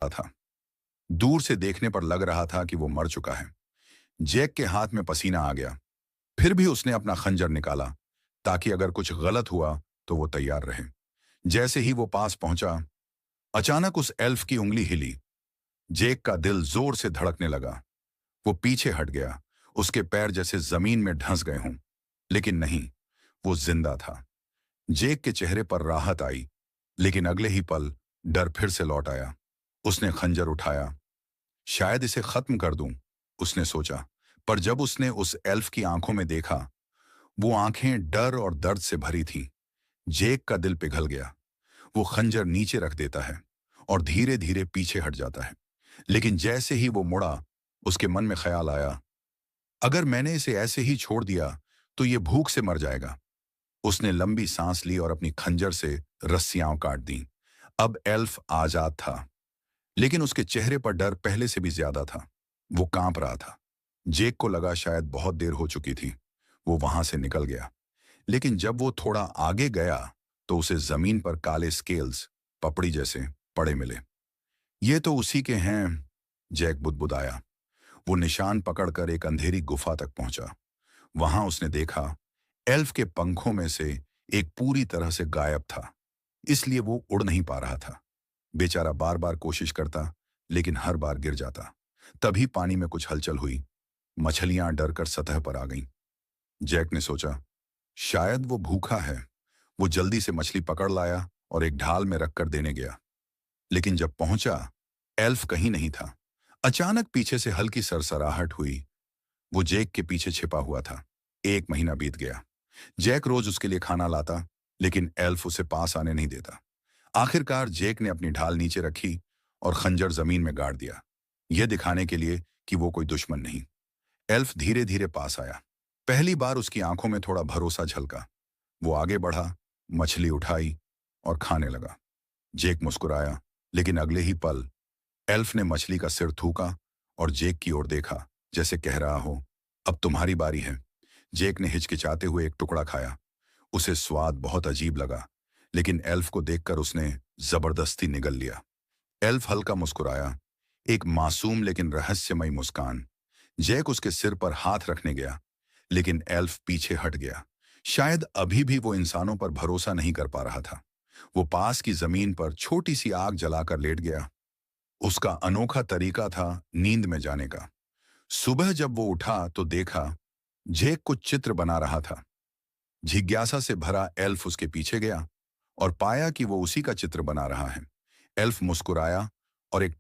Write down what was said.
था। दूर से देखने पर लग रहा था कि वो मर चुका है। जैक के हाथ में पसीना आ गया। फिर भी उसने अपना खंजर निकाला ताकि अगर कुछ गलत हुआ तो वो तैयार रहे। जैसे ही वो पास पहुंचा, अचानक उस एल्फ की उंगली हिली। जेक का दिल जोर से धड़कने लगा। वो पीछे हट गया, उसके पैर जैसे जमीन में धंस गए हों। लेकिन नहीं, वो जिंदा था। जेक के चेहरे पर राहत आई, लेकिन अगले ही पल डर फिर से लौट आया। उसने खंजर उठाया। शायद इसे खत्म कर दूं, उसने सोचा। पर जब उसने उस एल्फ की आंखों में देखा, वो आंखें डर और दर्द से भरी थीं। जेक का दिल पिघल गया। वो खंजर नीचे रख देता है और धीरे धीरे पीछे हट जाता है। लेकिन जैसे ही वो मुड़ा, उसके मन में ख्याल आया, अगर मैंने इसे ऐसे ही छोड़ दिया तो ये भूख से मर जाएगा। उसने लंबी सांस ली और अपनी खंजर से रस्सियां काट दी। अब एल्फ आजाद था, लेकिन उसके चेहरे पर डर पहले से भी ज्यादा था। वो कांप रहा था। जेक को लगा शायद बहुत देर हो चुकी थी। वो वहां से निकल गया। लेकिन जब वो थोड़ा आगे गया तो उसे जमीन पर काले स्केल्स, पपड़ी जैसे, पड़े मिले। ये तो उसी के हैं, जैक बुदबुदाया। वो निशान पकड़कर एक अंधेरी गुफा तक पहुंचा। वहां उसने देखा, एल्फ के पंखों में से एक पूरी तरह से गायब था, इसलिए वो उड़ नहीं पा रहा था। बेचारा बार बार कोशिश करता, लेकिन हर बार गिर जाता। तभी पानी में कुछ हलचल हुई। मछलियां डरकर सतह पर आ गईं। जैक ने सोचा, शायद वो भूखा है। वो जल्दी से मछली पकड़ लाया और एक ढाल में रखकर देने गया। लेकिन जब पहुंचा, एल्फ कहीं नहीं था। अचानक पीछे से हल्की सरसराहट हुई। वो जैक के पीछे छिपा हुआ था। 1 महीना बीत गया। जैक रोज उसके लिए खाना लाता, लेकिन एल्फ उसे पास आने नहीं देता। आखिरकार जैक ने अपनी ढाल नीचे रखी और खंजर जमीन में गाड़ दिया, यह दिखाने के लिए कि वो कोई दुश्मन नहीं। एल्फ धीरे धीरे पास आया। पहली बार उसकी आंखों में थोड़ा भरोसा झलका। वो आगे बढ़ा, मछली उठाई और खाने लगा। जैक मुस्कुराया, लेकिन अगले ही पल एल्फ ने मछली का सिर थूका और जैक की ओर देखा, जैसे कह रहा हो, अब तुम्हारी बारी है। जैक ने हिचकिचाते हुए एक टुकड़ा खाया। उसे स्वाद बहुत अजीब लगा, लेकिन एल्फ को देखकर उसने जबरदस्ती निगल लिया। एल्फ हल्का मुस्कुराया, एक मासूम लेकिन रहस्यमयी मुस्कान। जैक उसके सिर पर हाथ रखने गया, लेकिन एल्फ पीछे हट गया। शायद अभी भी वो इंसानों पर भरोसा नहीं कर पा रहा था। वो पास की जमीन पर छोटी सी आग जलाकर लेट गया। उसका अनोखा तरीका था नींद में जाने का। सुबह जब वो उठा तो देखा, जैक कुछ चित्र बना रहा था। जिज्ञासा से भरा एल्फ उसके पीछे गया और पाया कि वो उसी का चित्र बना रहा है। एल्फ मुस्कुराया और एक